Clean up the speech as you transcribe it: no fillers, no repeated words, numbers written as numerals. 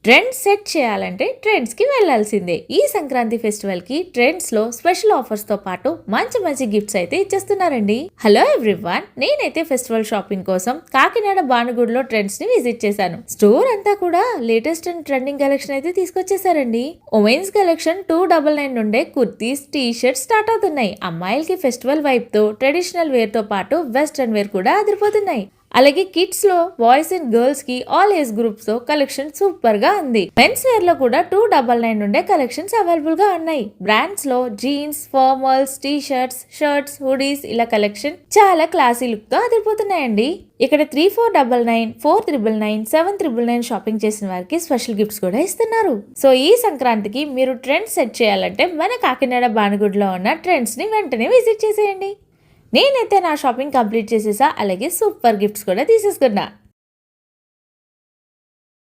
Trend set చేయాలంటే trends కి వెళ్లాల్సిందే. ఈ సంక్రాంతి ఫెస్టివల్ కి ట్రెండ్స్ లో స్పెషల్ ఆఫర్స్ తో పాటు మంచి మంచి గిఫ్ట్స్ అయితే ఇచ్చేస్తున్నారండి. హలో ఎవ్రీవన్, నేనైతే ఫెస్టివల్ షాపింగ్ కోసం కాకినాడ బానుగూడలో ట్రెండ్స్ ని విజిట్ చేశాను. స్టోర్ అంతా కూడా లేటెస్ట్ అండ్ ట్రెండింగ్ కలెక్షన్ అయితే తీసుకొచ్చేసారండి. ఉమెన్స్ కలెక్షన్ 299 నుండే కుర్తీస్, టీ షర్ట్స్ స్టార్ట్ అవుతున్నాయి. అమ్మాయిలకి ఫెస్టివల్ వైప్ తో ట్రెడిషనల్ వేర్ తో పాటు వెస్ట్రన్ వేర్ కూడా అదిరిపోతున్నాయి. అలాగే కిడ్స్ లో బాయ్స్ అండ్ గర్ల్స్ కి ఆల్ ఏజ్ గ్రూప్స్ తో కలెక్షన్ సూపర్ గా ఉంది. మెన్స్ వేర్ లో కూడా 299 నుండే కలెక్షన్స్ అవైలబుల్ గా ఉన్నాయి. బ్రాండ్స్ లో jeans, formals, T shirts, shirts, hoodies ఇలా కలెక్షన్ చాలా క్లాసీ లుక్ తో అదిరిపోతున్నాయండి. ఇక్కడ 3499, 4999, 7999 షాపింగ్ చేసిన వారికి స్పెషల్ గిఫ్ట్స్ కూడా ఇస్తున్నారు. సో ఈ సంక్రాంతికి మీరు ట్రెండ్ సెట్ చేయాలంటే మన కాకినాడ బానుగుడిలో ఉన్న ట్రెండ్స్ ని వెంటనే విజిట్ చేసేయండి. నేనైతే నా షాపింగ్ కంప్లీట్ చేసేసా, అలాగే సూపర్ గిఫ్ట్స్ కూడా తీసేసుకున్నా.